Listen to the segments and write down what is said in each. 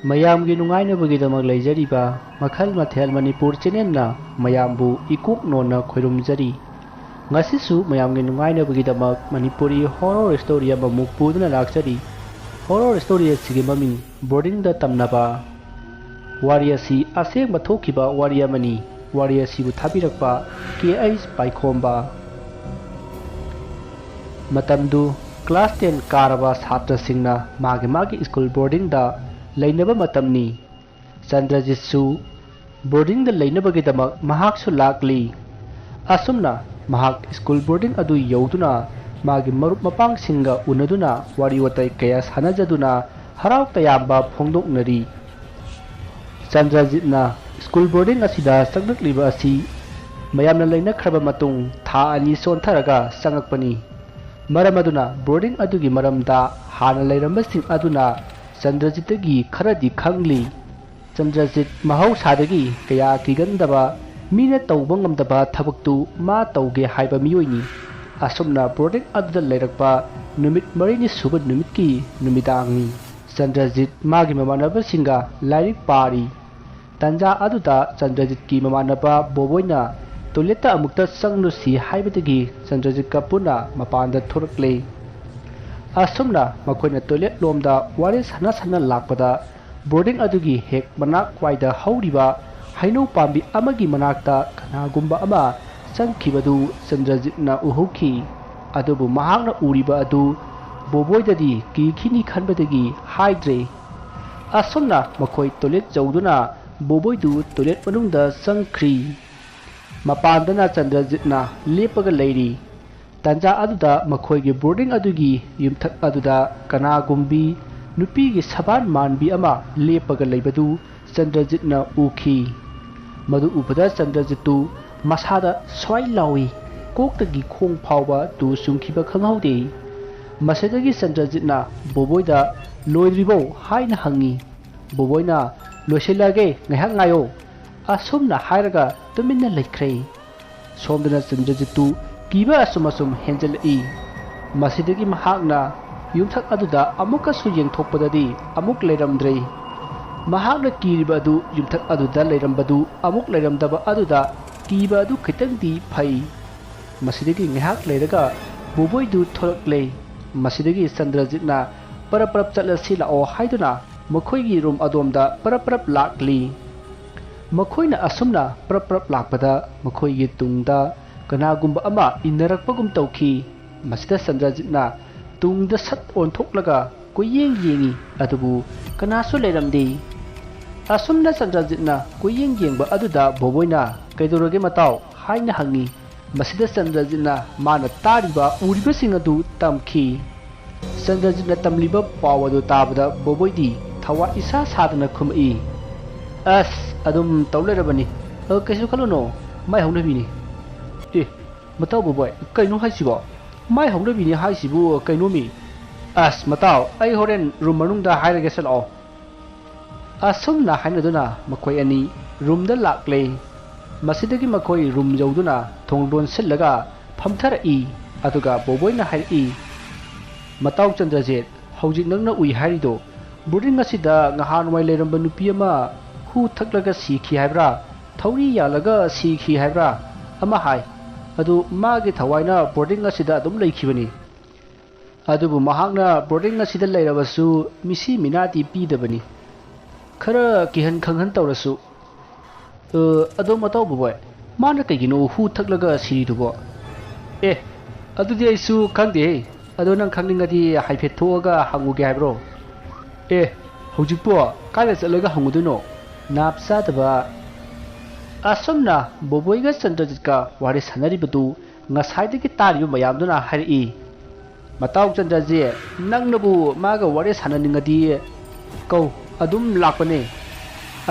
ꯃꯌꯥꯝꯒꯤ ꯅꯨꯡꯉꯥꯏꯅꯕꯒꯤꯗꯃꯛ ꯂꯩꯖꯔꯤꯕ ꯃꯈꯜ ꯃꯊꯦꯜ ꯃꯅꯤꯄꯨꯔ ꯆꯦꯅꯦꯜꯅ ꯃꯌꯥꯝꯕꯨ ꯏꯀꯣꯛ ꯅꯣꯟꯅ ꯈꯣꯏꯔꯨꯝꯖꯔꯤ꯫ ꯉꯁꯤꯁꯨ ꯃꯌꯥꯝꯒꯤ ꯅꯨꯡꯉꯥꯏꯅꯕꯒꯤꯗꯃꯛ ꯃꯅꯤꯄꯨꯔꯤ ꯍꯣꯔꯔ ꯁ꯭ꯇꯣꯔꯤ ꯑꯃꯃꯨꯛ ꯄꯨꯗꯨꯅ ꯂꯥꯛꯆꯔꯤ꯫ ꯍꯣꯔꯔ ꯁ꯭ꯇꯣꯔꯤ ꯑꯁꯤꯒꯤ ꯃꯃꯤꯡ ꯕꯣꯔꯗꯤꯡꯗ ꯇꯝꯅꯕ꯫ ꯋꯥꯔꯤ ꯑꯁꯤ ꯑꯁꯦꯡꯕ ꯊꯣꯛꯈꯤꯕ ꯋꯥꯔꯤ ꯑꯃꯅꯤ꯫ ꯋꯥꯔꯤ ꯑꯁꯤꯕꯨ ꯊꯥꯕꯤꯔꯛꯄ KH ꯄꯥꯏꯈꯣꯝꯕ꯫ ꯃꯇꯝꯗꯨ ꯀ꯭ꯂꯥꯁ 10 ꯀꯥꯔꯕ ꯁꯥꯇ꯭ꯔꯁꯤꯡꯅ ꯃꯥꯒꯤ ꯁ꯭ꯀꯨल ꯕꯣꯔꯗꯤꯡꯗ ꯂꯩꯅꯕ ꯃꯇꯝꯅꯤ꯫ ꯆꯟꯗ꯭ꯔꯖꯤꯠꯁꯨ ꯕꯣꯔꯗꯤꯡꯗ ꯂꯩꯅꯕꯒꯤꯗꯃꯛ ꯃꯍꯥꯛꯁꯨ ꯂꯥꯛꯂꯤ꯫ ꯑꯁꯨꯝꯅ ꯃꯍꯥꯛ ꯁ꯭ꯀꯨल ꯕꯣꯔꯗꯤꯡ ꯑꯗꯨ ꯌꯧꯗꯨꯅ ꯃꯥꯒꯤ ꯃꯔꯨꯞ ꯃꯄꯥꯡꯁꯤꯡꯒ ꯎꯅꯗꯨꯅ ꯋꯥꯔꯤ ꯋꯥꯇꯥꯏ ꯀꯌꯥ ꯁꯥꯟꯅꯖꯗꯨꯅ ꯍꯔꯥꯎ ꯇꯌꯥꯝꯕ ꯐꯣꯡꯗꯣꯛꯅꯔꯤ꯫ ꯆꯟꯗ꯭ꯔꯖꯤꯠꯅ ꯁ꯭ꯀꯨल ꯕꯣꯔꯗꯤꯡ ꯑꯁꯤꯗ ꯆꯪꯂꯛꯂꯤꯕ ꯑꯁꯤ ꯃꯌꯥꯝꯅ ꯂꯩꯅꯈ꯭ꯔꯕ ꯃꯇꯨꯡ ꯊꯥ 2 ꯆꯣꯟꯊꯔꯒ ꯆꯪꯉꯛꯄꯅꯤ꯫ ꯃꯔꯝ ꯑꯗꯨꯅ ꯕꯣꯔꯗꯤꯡ ꯑꯗꯨꯒꯤ ꯃꯔꯝꯗ ꯍꯥꯟꯅ ꯂꯩꯔꯝꯕꯁꯤꯡ ꯑꯗꯨꯅ ꯆꯟꯗ꯭ꯔꯖꯤꯠꯇꯒꯤ ꯈꯔꯗꯤ ꯈꯪꯂꯤ꯫ ꯆꯟꯗ꯭ꯔꯖꯤꯠ ꯃꯍꯧꯁꯥꯗꯒꯤ ꯀꯌꯥ ꯀꯤꯒꯟꯗꯕ, ꯃꯤꯅ ꯇꯧꯕ ꯉꯝꯗꯕ ꯊꯕꯛꯇꯨ ꯃꯥ ꯇꯧꯒꯦ ꯍꯥꯏꯕ ꯃꯤꯑꯣꯏꯅꯤ꯫ ꯑꯁꯨꯝꯅ ꯕꯣꯔꯗꯤꯡ ꯑꯗꯨꯗ ꯂꯩꯔꯛꯄ ꯅꯨꯃꯤꯠ 4ꯅꯤ ꯁꯨꯕ ꯅꯨꯃꯤꯠꯀꯤ ꯅꯨꯃꯤꯗꯥꯡꯅꯤ꯫ ꯆꯟꯗ꯭ꯔꯖꯤꯠ ꯃꯥꯒꯤ ꯃꯃꯥꯟꯅꯕꯁꯤꯡꯒ ꯂꯥꯏꯔꯤꯛ ꯄꯥꯔꯤ꯫ ꯇꯥꯟꯖꯥ ꯑꯗꯨꯗ ꯆꯟꯗ꯭ꯔꯖꯤꯠꯀꯤ ꯃꯃꯥꯟꯅꯕ ꯕꯣꯕꯣꯏꯅ ꯇꯣꯏꯂꯦꯠꯇ ꯑꯃꯨꯛꯇ ꯆꯪꯂꯨꯁꯤ ꯍꯥꯏꯕꯗꯒꯤ ꯆꯟꯗ꯭ꯔꯖꯤꯠꯀ ꯄꯨꯟꯅ ꯃꯄꯥꯟꯗ ꯊꯣꯔꯛꯂꯦ꯫ ꯑꯁꯨꯝꯅ ꯃꯈꯣꯏꯅ ꯇꯣꯏꯂꯦꯠ ꯂꯣꯝꯗ ꯋꯥꯔꯤ ꯁꯥꯟꯅ ꯂꯥꯛꯄꯗ ꯕꯣꯔꯗꯤꯡ ꯑꯗꯨꯒꯤ ꯍꯦꯛ ꯃꯅꯥꯛꯋꯥꯏꯗ ꯍꯧꯔꯤꯕ ꯍꯩꯅꯧ ꯄꯥꯝꯕꯤ ꯑꯃꯒꯤ ꯃꯅꯥꯛꯇ ꯀꯅꯥꯒꯨꯝꯕ ꯑꯃ ꯆꯪꯈꯤꯕꯗꯨ ꯆꯟꯗ꯭ꯔꯖꯤꯠꯅ ꯎꯍꯧꯈꯤ꯫ ꯑꯗꯨꯕꯨ ꯃꯍꯥꯛꯅ ꯎꯔꯤꯕ ꯑꯗꯨ ꯕꯣꯕꯣꯏꯗꯗꯤ ꯀꯤꯈꯤꯅꯤ ꯈꯟꯕꯗꯒꯤ ꯍꯥꯏꯗ꯭ꯔꯦ꯫ ꯑꯁꯨꯝꯅ ꯃꯈꯣꯏ ꯇꯣꯏꯂꯦꯠ ꯌꯧꯗꯨꯅ ꯕꯣꯕꯣꯏꯗꯨ ꯇꯣꯏꯂꯦꯠ ꯃꯅꯨꯡꯗ ꯆꯪꯈ꯭ꯔꯤ꯫ ꯃꯄꯥꯟꯗꯅ ꯆꯟꯗ꯭ꯔꯖꯤꯠꯅ ꯂꯦꯞꯄꯒ ꯂꯩꯔꯤ꯫ ꯇꯥꯟꯖꯥ ꯑꯗꯨꯗ ꯃꯈꯣꯏꯒꯤ ꯕꯣꯔꯗꯤꯡ ꯑꯗꯨꯒꯤ ꯌꯨꯝꯊꯛ ꯑꯗꯨꯗ ꯀꯅꯥꯒꯨꯝꯕꯤ ꯅꯨꯄꯤꯒꯤ ꯁꯕꯥꯟ ꯃꯥꯟꯕꯤ ꯑꯃ ꯂꯦꯞꯄꯒ ꯂꯩꯕꯗꯨ ꯆꯟꯗ꯭ꯔꯖꯤꯠꯅ ꯎꯈꯤ꯫ ꯃꯗꯨ ꯎꯕꯗ ꯆꯟꯗ꯭ꯔꯖꯤꯠꯇꯨ ꯃꯁꯥꯗ ꯁ꯭ꯋꯥꯏ ꯂꯥꯎꯏ꯫ ꯀꯣꯛꯇꯒꯤ ꯈꯣꯡ ꯐꯥꯎꯕ ꯇꯨ ꯆꯨꯡꯈꯤꯕ ꯈꯪꯍꯧꯗꯦ꯫ ꯃꯁꯤꯗꯒꯤ ꯆꯟꯗ꯭ꯔꯖꯤꯠꯅ ꯕꯣꯕꯣꯏꯗ ꯂꯣꯏꯗ꯭ꯔꯤꯕꯣ ꯍꯥꯏꯅ ꯍꯪꯉꯤ꯫ ꯕꯣꯕꯣꯏꯅ ꯂꯣꯏꯁꯤꯜꯂꯒꯦ ꯉꯥꯏꯍꯥꯛ ꯉꯥꯏꯌꯣ ꯑꯁꯨꯝꯅ ꯍꯥꯏꯔꯒ ꯇꯨꯃꯤꯟꯅ ꯂꯩꯈ꯭ꯔꯦ꯫ ꯁꯣꯝꯗꯅ ꯆꯟꯗ꯭ꯔꯖꯤꯠꯇꯨ ꯀꯤꯕ ꯑꯁꯨꯝ ꯍꯦꯟꯖꯜꯂꯛꯏ꯫ ꯃꯁꯤꯗꯒꯤ ꯃꯍꯥꯛꯅ ꯌꯨꯝꯊꯛ ꯑꯗꯨꯗ ꯑꯃꯨꯛꯀꯁꯨ ꯌꯦꯡꯊꯣꯛꯄꯗꯗꯤ ꯑꯃꯨꯛ ꯂꯩꯔꯝꯗ꯭ꯔꯦ꯫ ꯃꯍꯥꯛꯅ ꯀꯤꯔꯤꯕ ꯑꯗꯨ ꯌꯨꯝꯊꯛ ꯑꯗꯨꯗ ꯂꯩꯔꯝꯕꯗꯨ ꯑꯃꯨꯛ ꯂꯩꯔꯝꯗꯕ ꯑꯗꯨꯗ ꯀꯤꯕ ꯑꯗꯨ ꯈꯤꯇꯪꯗꯤ ꯐꯩ꯫ ꯃꯁꯤꯗꯒꯤ ꯉꯥꯏꯍꯥꯛ ꯂꯩꯔꯒ ꯕꯣꯕꯣꯏꯗꯨ ꯊꯣꯔꯛꯂꯦ꯫ ꯃꯁꯤꯗꯒꯤ ꯆꯟꯗ꯭ꯔꯖꯤꯠꯅ ꯄꯔꯞ ꯆꯠꯂꯁꯤ ꯂꯥꯛꯑꯣ ꯍꯥꯏꯗꯨꯅ ꯃꯈꯣꯏꯒꯤ ꯔꯨꯝ ꯑꯗꯣꯝꯗ ꯄꯔꯞ ꯂꯥꯛꯂꯤ꯫ ꯃꯈꯣꯏꯅ ꯑꯁꯨꯝꯅ ꯄꯔꯞ ꯂꯥꯛꯄꯗ ꯃꯈꯣꯏꯒꯤ ꯇꯨꯡꯗ ꯀꯅꯥꯒꯨꯝꯕ ꯑꯃ ꯏꯟꯅꯔꯛꯄꯒꯨꯝ ꯇꯧꯈꯤ꯫ ꯃꯁꯤꯗ ꯆꯟꯗ꯭ꯔꯖꯤꯠꯅ ꯇꯨꯡꯗ ꯁꯠ ꯑꯣꯟꯊꯣꯛꯂꯒ ꯀꯣꯏꯌꯦꯡ ꯌꯦꯡꯉꯤ, ꯑꯗꯨꯕꯨ ꯀꯅꯥꯁꯨ ꯂꯩꯔꯝꯗꯦ꯫ ꯑꯁꯨꯝꯅ ꯆꯟꯗ꯭ꯔꯖꯤꯠꯅ ꯀꯣꯏꯌꯦꯡ ꯌꯦꯡꯕ ꯑꯗꯨꯗ ꯕꯣꯕꯣꯏꯅ ꯀꯩꯗꯧꯔꯒꯦ ꯃꯇꯥꯎ ꯍꯥꯏꯅ ꯍꯪꯉꯤ꯫ ꯃꯁꯤꯗ ꯆꯟꯗ꯭ꯔꯖꯤꯠꯅ ꯃꯥꯅ ꯇꯥꯔꯤꯕ ꯎꯔꯤꯕꯁꯤꯡ ꯑꯗꯨ ꯇꯝꯈꯤ꯫ ꯆꯟꯗ꯭ꯔꯖꯤꯠꯅ ꯇꯝꯂꯤꯕ ꯄꯥꯎ ꯑꯗꯨ ꯇꯥꯕꯗ ꯕꯣꯕꯣꯏꯗꯤ ꯊꯋꯥ ꯏꯁꯥ ꯁꯥꯗꯅ ꯈꯨꯝꯃꯛꯏ꯫ ꯑꯁ ꯑꯗꯨꯝ ꯇꯧ ꯂꯩꯔꯕꯅꯤ, ꯀꯩꯁꯨ ꯈꯜꯂꯨꯅꯣ, ꯃꯥꯏ ꯍꯧꯅꯕꯤꯅꯤ꯫ ꯑꯦ ꯃꯇꯥꯎ ꯕꯣꯕꯣꯏ ꯀꯩꯅꯣ ꯍꯥꯏꯁꯤꯕꯣ? ꯃꯥꯏ ꯍꯧꯅꯕꯤꯅꯤ ꯍꯥꯏꯁꯤꯕꯨ ꯀꯩꯅꯣꯃꯤ? ꯑꯁ ꯃꯇꯥꯎ ꯑꯩ ꯍꯣꯔꯦꯟ ꯔꯨꯝ ꯃꯅꯨꯡꯗ ꯍꯥꯏꯔꯒꯦꯁꯦ ꯂꯥꯛꯑꯣ꯫ ꯑꯁꯨꯝꯅ ꯍꯥꯏꯅꯗꯨꯅ ꯃꯈꯣꯏ ꯑꯅꯤ ꯔꯨꯝꯗ ꯂꯥꯛꯂꯦ꯫ ꯃꯁꯤꯗꯒꯤ ꯃꯈꯣꯏ ꯔꯨꯝ ꯌꯧꯗꯨꯅ ꯊꯣꯡ ꯂꯣꯟꯁꯤꯜꯂꯒ ꯐꯝꯊꯔꯛꯏ꯫ ꯑꯗꯨꯒ ꯕꯣꯕꯣꯏꯅ ꯍꯥꯏꯔꯛꯏ, ꯃꯇꯥꯎ ꯆꯟꯗ꯭ꯔꯖꯤꯠ, ꯍꯧꯖꯤꯛ ꯅꯪꯅ ꯎꯏ ꯍꯥꯏꯔꯤꯗꯣ ꯕꯣꯔꯗꯤꯡ ꯑꯁꯤꯗ ꯅꯍꯥꯟꯋꯥꯏ ꯂꯩꯔꯝꯕ ꯅꯨꯄꯤ ꯑꯃ ꯍꯨ ꯊꯛꯂꯒ ꯁꯤꯈꯤ ꯍꯥꯏꯕ꯭ꯔꯥ, ꯊꯧꯔꯤ ꯌꯥꯜꯂꯒ ꯁꯤꯈꯤ ꯍꯥꯏꯕ꯭ꯔꯥ ꯑꯃ ꯍꯥꯏ꯫ ꯑꯗꯨ ꯃꯥꯒꯤ ꯊꯋꯥꯏꯅ ꯕꯣꯔꯗꯤꯡ ꯑꯁꯤꯗ ꯑꯗꯨꯝ ꯂꯩꯈꯤꯕꯅꯤ꯫ ꯑꯗꯨꯕꯨ ꯃꯍꯥꯛꯅ ꯕꯣꯔꯗꯤꯡ ꯑꯁꯤꯗ ꯂꯩꯔꯕꯁꯨ ꯃꯤꯁꯤ ꯃꯤꯅꯥꯇꯤ ꯄꯤꯗꯕꯅꯤ, ꯈꯔ ꯀꯤꯍꯟ ꯈꯪꯍꯟ ꯇꯧꯔꯁꯨ꯫ ꯑꯗꯣ ꯃꯇꯥꯎ ꯕꯣꯕꯣꯏ, ꯃꯥꯅ ꯀꯩꯒꯤꯅꯣ ꯍꯨ ꯊꯛꯂꯒ ꯁꯤꯔꯤꯗꯨꯕꯣ? ꯑꯦ ꯑꯗꯨꯗꯤ ꯑꯩꯁꯨ ꯈꯪꯗꯦꯍꯦ, ꯑꯗꯣ ꯅꯪ ꯈꯪꯅꯤꯡꯉꯗꯤ ꯍꯥꯏꯐꯦꯠ ꯊꯣꯛꯑꯒ ꯍꯪꯉꯨꯒꯦ ꯍꯥꯏꯕ꯭ꯔꯣ? ꯑꯦ ꯍꯧꯖꯤꯛꯄꯣ ꯀꯥꯏꯗ ꯆꯠꯂꯒ ꯍꯪꯉꯨꯗꯣꯏꯅꯣ, ꯅꯥꯞ ꯆꯥꯗꯕ꯫ ꯑꯁꯨꯝꯅ ꯕꯣꯕꯣꯏꯒ ꯆꯟꯗ꯭ꯔꯖꯤꯠꯀ ꯋꯥꯔꯤ ꯁꯥꯟꯅꯔꯤꯕꯗꯨ ꯉꯁꯥꯏꯗꯒꯤ ꯇꯥꯔꯤꯕ ꯃꯌꯥꯝꯗꯨꯅ ꯍꯥꯏꯔꯛꯏ, ꯃꯇꯥꯎ ꯆꯟꯗ꯭ꯔꯖꯤꯠ, ꯅꯪꯅꯕꯨ ꯃꯥꯒ ꯋꯥꯔꯤ ꯁꯥꯟꯅꯅꯤꯡꯉꯗꯤ ꯀꯧ ꯑꯗꯨꯝ ꯂꯥꯛꯄꯅꯦ,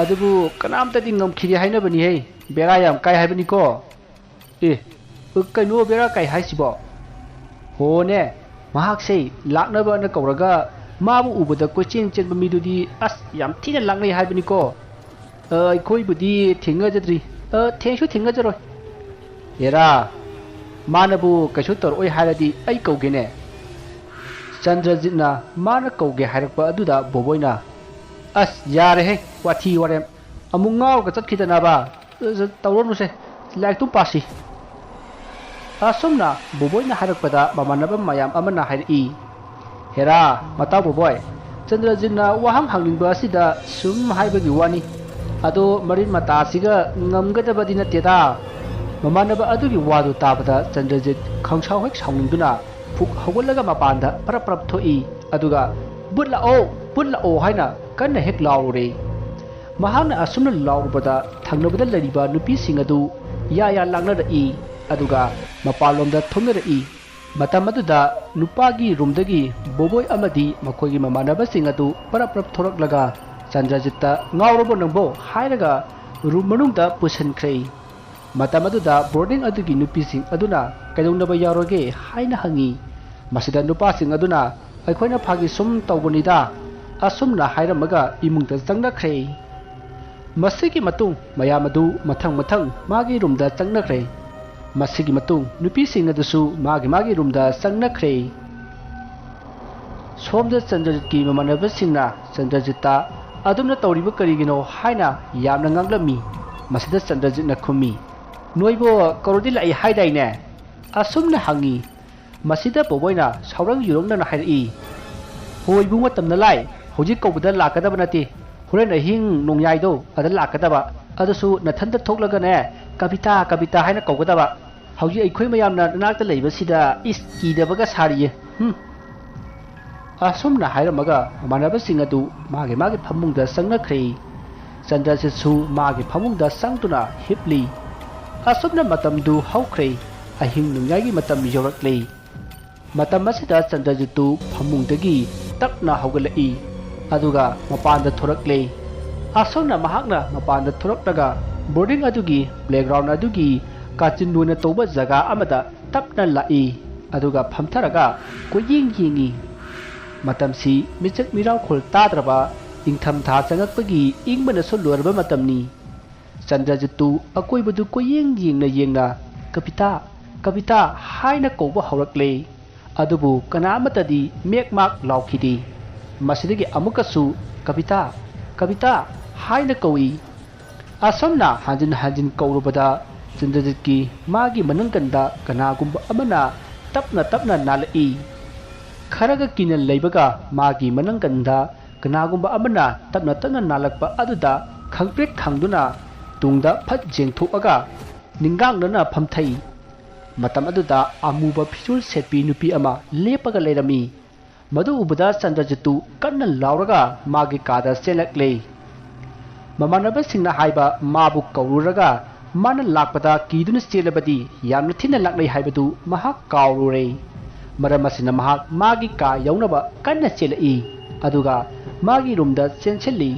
ꯑꯗꯨꯕꯨ ꯀꯅꯥꯝꯇꯗꯤ ꯉꯝꯈꯤꯗꯦ ꯍꯥꯏꯅꯕꯅꯤꯍꯦ, ꯕꯦꯔꯥ ꯌꯥꯝ ꯀꯥꯏ ꯍꯥꯏꯕꯅꯤꯀꯣ꯫ ꯑꯦ ꯀꯩꯅꯣ ꯕꯦꯔꯥ ꯀꯥꯏ ꯍꯥꯏꯁꯤꯕꯣ? ꯍꯣꯅꯦ ꯃꯍꯥꯛꯁꯦ ꯂꯥꯛꯅꯕꯅ ꯀꯧꯔꯒ ꯃꯥꯕꯨ ꯎꯕꯗ ꯀꯣꯏꯆꯦꯟ ꯆꯦꯟꯕ ꯃꯤꯗꯨꯗꯤ ꯑꯁ ꯌꯥꯝ ꯊꯤꯅ ꯂꯥꯛꯅꯩ ꯍꯥꯏꯕꯅꯤꯀꯣ꯫ ꯑꯩꯈꯣꯏꯕꯨꯗꯤ ꯊꯦꯡꯅꯖꯗ꯭ꯔꯤ, ꯊꯦꯡꯁꯨ ꯊꯦꯡꯅꯖꯔꯣꯏ꯫ ꯍꯦꯔꯥ ꯃꯥꯅꯕꯨ ꯀꯩꯁꯨ ꯇꯧꯔꯛꯑꯣꯏ ꯍꯥꯏꯔꯗꯤ ꯑꯩ ꯀꯧꯒꯦꯅꯦ꯫ ꯆꯟꯗ꯭ꯔꯖꯤꯠꯅ ꯃꯥꯅ ꯀꯧꯒꯦ ꯍꯥꯏꯔꯛꯄ ꯑꯗꯨꯗ ꯕꯣꯕꯣꯏꯅ ꯑꯁ ꯌꯥꯔꯦꯍꯦ ꯋꯥꯊꯤ ꯋꯥꯔꯦꯝ ꯑꯃꯨꯛ ꯉꯥꯎꯔꯒ ꯆꯠꯈꯤꯗꯅꯕ ꯇꯧꯔꯅꯨꯁꯦ ꯂꯥꯏꯔꯤꯛꯇꯨ ꯄꯥꯁꯤ ꯑꯁꯨꯝꯅ ꯕꯣꯕꯣꯏꯅ ꯍꯥꯏꯔꯛꯄꯗ ꯃꯃꯥꯟꯅꯕ ꯃꯌꯥꯝ ꯑꯃꯅ ꯍꯥꯏꯔꯛꯏ ꯍꯦꯔꯥ ꯃꯇꯥꯎ ꯕꯣꯕꯣꯏ ꯆꯟꯗ꯭ꯔꯖꯤꯠꯅ ꯋꯥꯍꯪ ꯍꯪꯅꯤꯡꯕ ꯑꯁꯤꯗ ꯁꯨꯝ ꯍꯥꯏꯕꯒꯤ ꯋꯥꯅꯤ ꯑꯗꯣ ꯃꯔꯤꯟ ꯃꯇꯥꯁꯤꯒ ꯉꯝꯒꯗꯕꯗꯤ ꯅꯠꯇꯦꯗ ꯃꯃꯥꯟꯅꯕ ꯑꯗꯨꯒꯤ ꯋꯥꯗꯨ ꯇꯥꯕꯗ ꯆꯟꯗ꯭ꯔꯖꯤꯠ ꯈꯪꯁꯥꯎ ꯍꯦꯛ ꯁꯥꯎꯅꯤꯡꯗꯨꯅ ꯐꯨꯛ ꯍꯧꯒꯠꯂꯒ ꯃꯄꯥꯟꯗ ꯄꯔꯞ ꯄꯔꯞ ꯊꯣꯛꯏ ꯑꯗꯨꯒ ꯕꯨꯠ ꯂꯥꯛꯑꯣ ꯍꯥꯏꯅ ꯀꯟꯅ ꯍꯦꯛ ꯂꯥꯎꯔꯨꯔꯦ ꯃꯍꯥꯛꯅ ꯑꯁꯨꯝꯅ ꯂꯥꯎꯔꯨꯕꯗ ꯊꯪꯅꯕꯗ ꯂꯩꯔꯤꯕ ꯅꯨꯄꯤꯁꯤꯡ ꯑꯗꯨ ꯌꯥ ꯂꯥꯡꯅꯔꯛꯏ ꯑꯗꯨꯒ ꯃꯄꯥꯟꯂꯣꯝꯗ ꯊꯣꯛꯅꯔꯛꯏ ꯃꯇꯝ ꯑꯗꯨꯗ ꯅꯨꯄꯥꯒꯤ ꯔꯨꯝꯗꯒꯤ ꯕꯣꯕꯣꯏ ꯑꯃꯗꯤ ꯃꯈꯣꯏꯒꯤ ꯃꯃꯥꯟꯅꯕꯁꯤꯡ ꯑꯗꯨ ꯄꯔꯞ ꯄꯔꯞ ꯊꯣꯔꯛꯂꯒ ꯆꯟꯗ꯭ꯔꯖꯤꯠꯇ ꯉꯥꯎꯔꯕꯣ ꯅꯪꯕꯣ ꯍꯥꯏꯔꯒ ꯔꯨꯝ ꯃꯅꯨꯡꯗ ꯄꯨꯁꯤꯟꯈ꯭ꯔꯦ ꯃꯇꯝ ꯑꯗꯨꯗ ꯕꯣꯔꯗꯤꯡ ꯑꯗꯨꯒꯤ ꯅꯨꯄꯤꯁꯤꯡ ꯑꯗꯨꯅ ꯀꯩꯗꯧꯅꯕ ꯌꯥꯎꯔꯒꯦ ꯍꯥꯏꯅ ꯍꯪꯉꯤ ꯃꯁꯤꯗ ꯅꯨꯄꯥꯁꯤꯡ ꯑꯗꯨꯅ ꯑꯩꯈꯣꯏꯅ ꯐꯥꯒꯤ ꯁꯨꯝ ꯇꯧꯕꯅꯤꯗ ꯑꯁꯨꯝꯅ ꯍꯥꯏꯔꯝꯃꯒ ꯏꯃꯨꯡꯗ ꯆꯪꯅꯈ꯭ꯔꯦ ꯃꯁꯤꯒꯤ ꯃꯇꯨꯡ ꯃꯌꯥꯝ ꯑꯗꯨ ꯃꯊꯪ ꯃꯥꯒꯤ ꯔꯨꯝꯗ ꯆꯪꯅꯈ꯭ꯔꯦ ꯃꯁꯤꯒꯤ ꯃꯇꯨꯡ ꯅꯨꯄꯤꯁꯤꯡ ꯑꯗꯨꯁꯨ ꯃꯥꯒꯤ ꯔꯨꯝꯗ ꯆꯪꯅꯈ꯭ꯔꯦ ꯁꯣꯝꯗ ꯆꯟꯗ꯭ꯔꯖꯤꯠꯀꯤ ꯃꯃꯥꯟꯅꯕꯁꯤꯡꯅ ꯆꯟꯗ꯭ꯔꯖꯤꯠꯇ ꯑꯗꯨꯝꯅ ꯇꯧꯔꯤꯕ ꯀꯔꯤꯒꯤꯅꯣ ꯍꯥꯏꯅ ꯌꯥꯝꯅ ꯉꯥꯡꯂꯝꯃꯤ ꯃꯁꯤꯗ ꯆꯟꯗ꯭ꯔꯖꯤꯠꯅ ꯈꯨꯝꯃꯤ ꯅꯣꯏꯕꯨ ꯀꯧꯔꯗꯤ ꯂꯥꯛꯏ ꯍꯥꯏꯗꯥꯏꯅꯦ ꯑꯁꯨꯝꯅ ꯍꯪꯉꯤ ꯃꯁꯤꯗ ꯕꯣꯕꯣꯏꯅ ꯁꯥꯎꯔꯪ ꯌꯨꯔꯪꯅꯅ ꯍꯥꯏꯔꯛꯏ ꯍꯣꯏ ꯏꯕꯨꯡ ꯃꯇꯝꯅ ꯂꯥꯏ ꯍꯧꯖꯤꯛ ꯀꯧꯕꯗ ꯂꯥꯛꯀꯗꯕ ꯅꯠꯇꯦ ꯍꯣꯔꯦꯟ ꯑꯍꯤꯡ ꯅꯣꯡꯌꯥꯏꯗꯣ ꯑꯗ ꯂꯥꯛꯀꯗꯕ ꯑꯗꯨꯁꯨ ꯅꯊꯟꯇ ꯊꯣꯛꯂꯒꯅꯦ ꯀꯕꯤꯇꯥ ꯍꯥꯏꯅ ꯀꯧꯒꯗꯕ ꯍꯧꯖꯤꯛ ꯑꯩꯈꯣꯏ ꯃꯌꯥꯝꯅ ꯅꯅꯥꯛꯇ ꯂꯩꯕꯁꯤꯗ ꯏꯁ ꯀꯤꯗꯕꯒ ꯁꯥꯔꯤꯌꯦ ꯑꯁꯨꯝꯅ ꯍꯥꯏꯔꯝꯃꯒ ꯃꯃꯥꯟꯅꯕꯁꯤꯡ ꯑꯗꯨ ꯃꯥꯒꯤ ꯐꯃꯨꯡꯗ ꯆꯪꯅꯈ꯭ꯔꯦ ꯆꯟꯗ꯭ꯔꯖꯤꯠꯁꯨ ꯃꯥꯒꯤ ꯐꯃꯨꯡꯗ ꯆꯪꯗꯨꯅ ꯍꯤꯞꯂꯤ ꯑꯁꯨꯝꯅ ꯃꯇꯝꯗꯨ ꯍꯧꯈ꯭ꯔꯦ ꯑꯍꯤꯡ ꯅꯣꯡꯌꯥꯏꯒꯤ ꯃꯇꯝ ꯌꯧꯔꯛꯂꯦ ꯃꯇꯝ ꯑꯁꯤꯗ ꯆꯟꯗ꯭ꯔꯖꯤꯠꯇꯨ ꯐꯃꯨꯡꯗꯒꯤ ꯇꯞꯅ ꯍꯧꯒꯠꯂꯛꯏ ꯑꯗꯨꯒ ꯃꯄꯥꯟꯗ ꯊꯣꯔꯛꯂꯦ ꯑꯁꯨꯝꯅ ꯃꯍꯥꯛꯅ ꯃꯄꯥꯟꯗ ꯊꯣꯔꯛꯂꯒ ꯕꯣꯔꯗꯤꯡ ꯑꯗꯨꯒꯤ ꯄ꯭ꯂꯦꯒ꯭ꯔꯥꯎꯟ ꯑꯗꯨꯒꯤ ꯀꯥꯆꯤꯟ ꯑꯣꯏꯅ ꯇꯧꯕ ꯖꯒꯥ ꯑꯃꯗ ꯇꯞꯅ ꯂꯥꯛꯏ ꯑꯗꯨꯒ ꯐꯝꯊꯔꯒ ꯀꯣꯏꯌꯦꯡ ꯌꯦꯡꯉꯤ ꯃꯇꯝꯁꯤ ꯃꯤꯆꯠ ꯃꯤꯔꯥꯎꯈꯣꯜ ꯇꯥꯗ꯭ꯔꯕ ꯏꯪꯊꯝꯊꯥ ꯆꯪꯉꯛꯄꯒꯤ ꯏꯪꯕꯅꯁꯨ ꯂꯣꯏꯔꯕ ꯃꯇꯝꯅꯤ ꯆꯟꯗ꯭ꯔꯖꯤꯠꯇꯨ ꯑꯀꯣꯏꯕꯗꯨ ꯀꯣꯏꯌꯦꯡ ꯌꯦꯡꯅ ꯀꯕꯤꯇꯥ ꯍꯥꯏꯅ ꯀꯧꯕ ꯍꯧꯔꯛꯂꯦ ꯑꯗꯨꯕꯨ ꯀꯅꯥꯃꯠꯇꯗꯤ ꯃꯦꯛ ꯃꯥꯛ ꯂꯥꯎꯈꯤꯗꯦ ꯃꯁꯤꯗꯒꯤ ꯑꯃꯨꯛꯀꯁꯨ ꯀꯕꯤꯇꯥ ꯍꯥꯏꯅ ꯀꯧꯏ ꯑꯁꯨꯝꯅ ꯍꯟꯖꯤꯟ ꯀꯧꯔꯨꯕꯗ ꯆꯟꯗ꯭ꯔꯖꯤꯠꯀꯤ ꯃꯥꯒꯤ ꯃꯅꯪꯒꯟꯗ ꯀꯅꯥꯒꯨꯝꯕ ꯑꯃꯅ ꯇꯞꯅ ꯅꯥꯜꯂꯛꯏ ꯈꯔꯒ ꯀꯤꯅ ꯂꯩꯕꯒ ꯃꯥꯒꯤ ꯃꯅꯪꯒꯟꯗ ꯀꯅꯥꯒꯨꯝꯕ ꯑꯃꯅ ꯇꯞꯅ ꯅꯥꯜꯂꯛꯄ ꯑꯗꯨꯗ ꯈꯪꯄ꯭ꯔꯦꯛ ꯈꯪꯗꯨꯅ ꯇꯨꯡꯗ ꯐꯠ ꯌꯦꯡꯊꯣꯛꯑꯒ ꯅꯤꯡꯒꯥꯡꯅꯅ ꯐꯝꯊꯩ ꯃꯇꯝ ꯑꯗꯨꯗ ꯑꯃꯨꯕ ꯐꯤꯖꯣꯜ ꯁꯦꯠꯄꯤ ꯅꯨꯄꯤ ꯑꯃ ꯂꯦꯞꯄꯒ ꯂꯩꯔꯝꯃꯤ ꯃꯗꯨ ꯎꯕꯗ ꯆꯟꯗ꯭ꯔꯖꯤꯠꯇꯨ ꯀꯟꯅ ꯂꯥꯎꯔꯒ ꯃꯥꯒꯤ ꯀꯥꯗ ꯆꯦꯜꯂꯛꯂꯦ ꯃꯃꯥꯟꯅꯕꯁꯤꯡꯅ ꯍꯥꯏꯕ ꯃꯥꯕꯨ ꯀꯧꯔꯨꯔꯒ ꯃꯥꯅ ꯂꯥꯛꯄꯗ ꯀꯤꯗꯨꯅ ꯆꯦꯜꯂꯕꯗꯤ ꯌꯥꯝꯅ ꯊꯤꯅ ꯂꯥꯛꯅꯩ ꯍꯥꯏꯕꯗꯨ ꯃꯍꯥꯛ ꯀꯥꯎꯔꯨꯔꯦ ꯃꯔꯝ ꯑꯁꯤꯅ ꯃꯍꯥꯛ ꯃꯥꯒꯤ ꯀꯥ ꯌꯧꯅꯕ ꯀꯟꯅ ꯆꯦꯜꯂꯛꯏ ꯑꯗꯨꯒ ꯃꯥꯒꯤ ꯔꯨꯝꯗ ꯆꯦꯟꯁꯤꯜꯂꯤ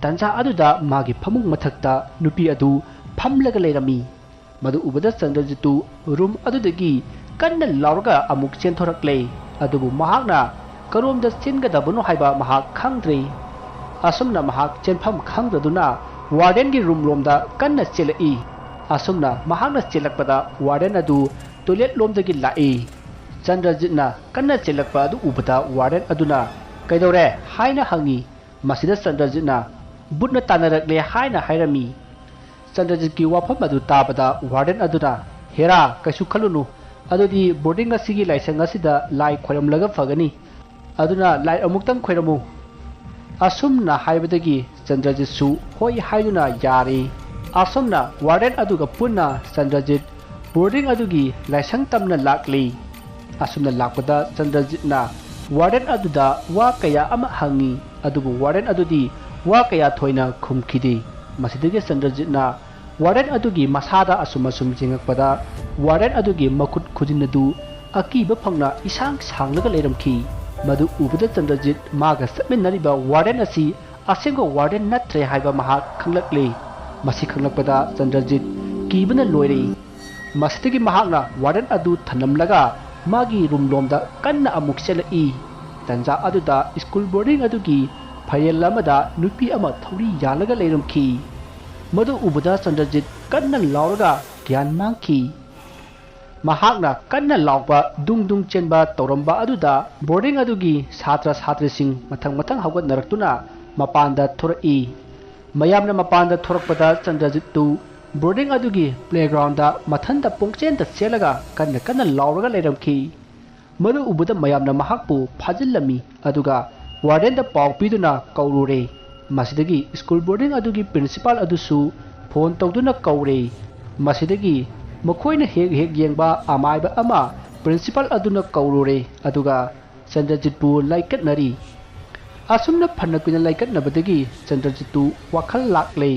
ꯇꯟꯖꯥ ꯑꯗꯨꯗ ꯃꯥꯒꯤ ꯐꯃꯨꯡ ꯃꯊꯛꯇ ꯅꯨꯄꯤ ꯑꯗꯨ ꯐꯝꯂꯒ ꯂꯩꯔꯝꯃꯤ ꯃꯗꯨ ꯎꯕꯗ ꯆꯟꯗ꯭ꯔꯖꯤꯠꯇꯨ ꯔꯨꯝ ꯑꯗꯨꯗꯒꯤ ꯀꯟꯅ ꯂꯥꯎꯔꯒ ꯑꯃꯨꯛ ꯆꯦꯟꯊꯣꯔꯛꯂꯦ ꯑꯗꯨꯕꯨ ꯃꯍꯥꯛꯅ ꯀꯔꯣꯝꯗ ꯆꯦꯟꯒꯗꯕꯅꯣ ꯍꯥꯏꯕ ꯃꯍꯥꯛ ꯈꯪꯗ꯭ꯔꯦ ꯑꯁꯨꯝꯅ ꯃꯍꯥꯛ ꯆꯦꯟꯐꯝ ꯈꯪꯗꯗꯨꯅ ꯋꯥꯔꯗꯦꯟꯒꯤ ꯔꯨꯝꯂꯣꯝꯗ ꯀꯟꯅ ꯆꯦꯜꯂꯛꯏ ꯑꯁꯨꯝꯅ ꯃꯍꯥꯛꯅ ꯆꯦꯜꯂꯛꯄꯗ ꯋꯥꯔꯗꯦꯟ ꯑꯗꯨ ꯇꯣꯏꯂꯦꯠ ꯂꯣꯝꯗꯒꯤ ꯂꯥꯛꯏ ꯆꯟꯗ꯭ꯔꯖꯤꯠꯅ ꯀꯟꯅ ꯆꯦꯜꯂꯛꯄ ꯑꯗꯨ ꯎꯕꯗ ꯋꯥꯔꯗꯦꯟ ꯑꯗꯨꯅ ꯀꯩꯗꯧꯔꯦ ꯍꯥꯏꯅ ꯍꯪꯉꯤ ꯃꯁꯤꯗ ꯆꯟꯗ꯭ꯔꯖꯤꯠꯅ ꯕꯨꯠꯅ ꯇꯥꯟꯅꯔꯛꯂꯦ ꯍꯥꯏꯅ ꯍꯥꯏꯔꯝꯃꯤ ꯆꯟꯗ꯭ꯔꯖꯤꯠꯀꯤ ꯋꯥꯐꯝ ꯑꯗꯨ ꯇꯥꯕꯗ ꯋꯥꯔꯗꯦꯟ ꯑꯗꯨꯅ ꯍꯦꯔꯥ ꯀꯩꯁꯨ ꯈꯜꯂꯨꯅꯨ ꯑꯗꯨꯗꯤ ꯕꯣꯔꯗꯤꯡ ꯑꯁꯤꯒꯤ ꯂꯥꯏꯁꯪ ꯑꯁꯤꯗ ꯂꯥꯏ ꯈꯣꯏꯔꯝꯂꯒ ꯐꯒꯅꯤ ꯑꯗꯨꯅ ꯂꯥꯏ ꯑꯃꯨꯛꯇꯪ ꯈꯣꯏꯔꯝꯃꯨ ꯑꯁꯨꯝꯅ ꯍꯥꯏꯕꯗꯒꯤ ꯆꯟꯗ꯭ꯔꯖꯤꯠꯁꯨ ꯍꯣꯏ ꯍꯥꯏꯗꯨꯅ ꯌꯥꯔꯦ ꯑꯁꯨꯝꯅ ꯋꯥꯔꯗꯦꯟ ꯑꯗꯨꯒ ꯄꯨꯟꯅ ꯆꯟꯗ꯭ꯔꯖꯤꯠ ꯕꯣꯔꯗꯤꯡ ꯑꯗꯨꯒꯤ ꯂꯥꯏꯁꯪ ꯇꯝꯅ ꯂꯥꯛꯂꯤ ꯑꯁꯨꯝꯅ ꯂꯥꯛꯄꯗ ꯆꯟꯗ꯭ꯔꯖꯤꯠꯅ ꯋꯥꯔꯗꯦꯟ ꯑꯗꯨꯗ ꯋꯥ ꯀꯌꯥ ꯑꯃ ꯍꯪꯉꯤ ꯑꯗꯨꯕꯨ ꯋꯥꯔꯗꯦꯟ ꯑꯗꯨꯗꯤ ꯋꯥ ꯀꯌꯥ ꯊꯣꯏꯅ ꯈꯨꯝꯈꯤꯗꯦ ꯃꯁꯤꯗꯒꯤ ꯆꯟꯗ꯭ꯔꯖꯤꯠꯅ ꯋꯥꯔꯗꯦꯟ ꯑꯗꯨꯒꯤ ꯃꯁꯥꯗ ꯑꯁꯨꯝ ꯌꯦꯡꯉꯛꯄꯗ ꯋꯥꯔꯗꯦꯟ ꯑꯗꯨꯒꯤ ꯃꯈꯨꯠ ꯈꯨꯖꯤꯟ ꯑꯗꯨ ꯑꯀꯤꯕ ꯐꯪꯅ ꯏꯁꯥꯡ ꯁꯥꯡꯂꯒ ꯂꯩꯔꯝꯈꯤ ꯃꯗꯨ ꯎꯕꯗ ꯆꯟꯗ꯭ꯔꯖꯤꯠ ꯃꯥꯒ ꯆꯠꯃꯤꯟꯅꯔꯤꯕ ꯋꯥꯔꯗꯦꯟ ꯑꯁꯤ ꯑꯁꯦꯡꯕ ꯋꯥꯔꯗꯦꯟ ꯅꯠꯇ꯭ꯔꯦ ꯍꯥꯏꯕ ꯃꯍꯥꯛ ꯈꯪꯂꯛꯂꯦ ꯃꯁꯤ ꯈꯪꯂꯛꯄꯗ ꯆꯟꯗ꯭ꯔꯖꯤꯠ ꯀꯤꯕꯅ ꯂꯣꯏꯔꯦ ꯃꯁꯤꯗꯒꯤ ꯃꯍꯥꯛꯅ ꯋꯥꯔꯗꯦꯟ ꯑꯗꯨ ꯊꯅꯝꯂꯒ ꯃꯥꯒꯤ ꯔꯨꯝꯂꯣꯝꯗ ꯀꯟꯅ ꯑꯃꯨꯛ ꯆꯦꯜꯂꯛꯏ ꯇꯟꯖꯥ ꯑꯗꯨꯗ ꯁ꯭ꯀꯨꯜ ꯕꯣꯔꯗꯤꯡ ꯑꯗꯨꯒꯤ ꯐꯥꯏꯔꯦꯜ ꯑꯃꯗ ꯅꯨꯄꯤ ꯑꯃ ꯊꯧꯔꯤ ꯌꯥꯜꯂꯒ ꯂꯩꯔꯝꯈꯤ ꯃꯗꯨ ꯎꯕꯗ ꯆꯟꯗ꯭ꯔꯖꯤꯠ ꯀꯟꯅ ꯂꯥꯎꯔꯒ ꯒ꯭ꯌꯥꯟ ꯃꯥꯡꯈꯤ ꯃꯍꯥꯛꯅ ꯀꯟꯅ ꯂꯥꯎꯕ ꯗꯨꯡ ꯆꯦꯟꯕ ꯇꯧꯔꯝꯕ ꯑꯗꯨꯗ ꯕꯣꯔꯗꯤꯡ ꯑꯗꯨꯒꯤ ꯁꯥꯇ꯭ꯔꯁꯤꯡ ꯃꯊꯪ ꯍꯧꯒꯠꯅꯔꯛꯇꯨꯅ ꯃꯄꯥꯟꯗ ꯊꯣꯔꯛꯏ ꯃꯌꯥꯝꯅ ꯃꯄꯥꯟꯗ ꯊꯣꯔꯛꯄꯗ ꯆꯟꯗ꯭ꯔꯖꯤꯠꯇꯨ ꯕꯣꯔꯗꯤꯡ ꯑꯗꯨꯒꯤ ꯄ꯭ꯂꯦꯒ꯭ꯔꯥꯎꯟꯗ ꯃꯊꯟꯇ ꯄꯨꯡꯆꯦꯟꯗ ꯆꯦꯜꯂꯒ ꯀꯟꯅ ꯂꯥꯎꯔꯒ ꯂꯩꯔꯝꯈꯤ ꯃꯗꯨ ꯎꯕꯗ ꯃꯌꯥꯝꯅ ꯃꯍꯥꯛꯄꯨ ꯐꯥꯖꯤꯜꯂꯝꯃꯤ ꯑꯗꯨꯒ ꯋꯥꯔꯗꯦꯟꯗ ꯄꯥꯎ ꯄꯤꯗꯨꯅ ꯀꯧꯔꯨꯔꯦ ꯃꯁꯤꯗꯒꯤ ꯁ꯭ꯀꯨꯜ ꯕꯣꯔꯗꯤꯡ ꯑꯗꯨꯒꯤ ꯄ꯭ꯔꯤꯟꯁꯤꯄꯥꯜ ꯑꯗꯨꯁꯨ ꯐꯣꯟ ꯇꯧꯗꯨꯅ ꯀꯧꯔꯦ ꯃꯁꯤꯗꯒꯤ ꯃꯈꯣꯏꯅ ꯍꯦꯛ ꯌꯦꯡꯕ ꯑꯃꯥꯏꯕ ꯑꯃ ꯄ꯭ꯔꯤꯟꯁꯤꯄꯥꯜ ꯑꯗꯨꯅ ꯀꯧꯔꯨꯔꯦ ꯑꯗꯨꯒ ꯆꯟꯗ꯭ꯔꯖꯤꯠꯄꯨ ꯂꯥꯏꯀꯠꯅꯔꯤ ꯑꯁꯨꯝꯅ ꯐꯅ ꯀꯨꯏꯅ ꯂꯥꯏꯀꯠꯅꯕꯗꯒꯤ ꯆꯟꯗ꯭ꯔꯖꯤꯠꯇꯨ ꯋꯥꯈꯜ ꯂꯥꯛꯂꯦ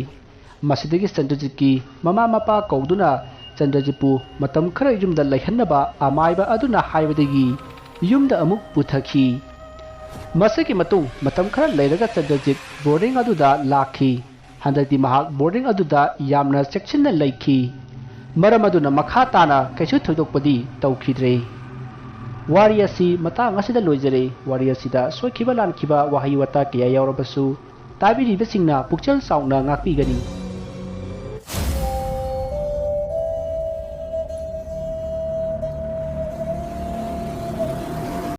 ꯃꯁꯤꯗꯒꯤ ꯆꯟꯗ꯭ꯔꯖꯤꯠꯀꯤ ꯃꯃꯥ ꯃꯄꯥ ꯀꯧꯗꯨꯅ ꯆꯟꯗ꯭ꯔꯖꯤꯠꯄꯨ ꯃꯇꯝ ꯈꯔ ꯌꯨꯝꯗ ꯂꯩꯍꯟꯅꯕ ꯑꯃꯥꯏꯕ ꯑꯗꯨꯅ ꯍꯥꯏꯕꯗꯒꯤ ꯌꯨꯝꯗ ꯑꯃꯨꯛ ꯄꯨꯊꯈꯤ ꯃꯁꯤꯒꯤ ꯃꯇꯨꯡ ꯃꯇꯝ ꯈꯔ ꯂꯩꯔꯒ ꯆꯟꯗ꯭ꯔꯖꯤꯠ ꯕꯣꯔꯗꯤꯡ ꯑꯗꯨꯗ ꯂꯥꯛꯈꯤ ꯍꯟꯗꯛꯇꯤ ꯃꯍꯥꯛ ꯕꯣꯔꯗꯤꯡ ꯑꯗꯨꯗ ꯌꯥꯝꯅ ꯆꯦꯛꯁꯤꯟꯅ ꯂꯩꯈꯤ ꯃꯔꯝ ꯑꯗꯨꯅ ꯃꯈꯥ ꯇꯥꯅ ꯀꯩꯁꯨ ꯊꯣꯏꯗꯣꯛꯄꯗꯤ ꯇꯧꯈꯤꯗ꯭ꯔꯦ ꯋꯥꯔꯤ ꯑꯁꯤ ꯃꯇꯥꯡ ꯑꯁꯤꯗ ꯂꯣꯏꯖꯔꯦ ꯋꯥꯔꯤ ꯑꯁꯤꯗ ꯁꯣꯏꯈꯤꯕ ꯂꯥꯟꯈꯤꯕ ꯋꯥꯍꯩ ꯋꯥꯇꯥ ꯀꯌꯥ ꯌꯥꯎꯔꯕꯁꯨ ꯇꯥꯕꯤꯔꯤꯕꯁꯤꯡꯅ ꯄꯨꯛꯆꯦꯜ ꯆꯥꯎꯅ ꯉꯥꯛꯄꯤꯒꯅꯤ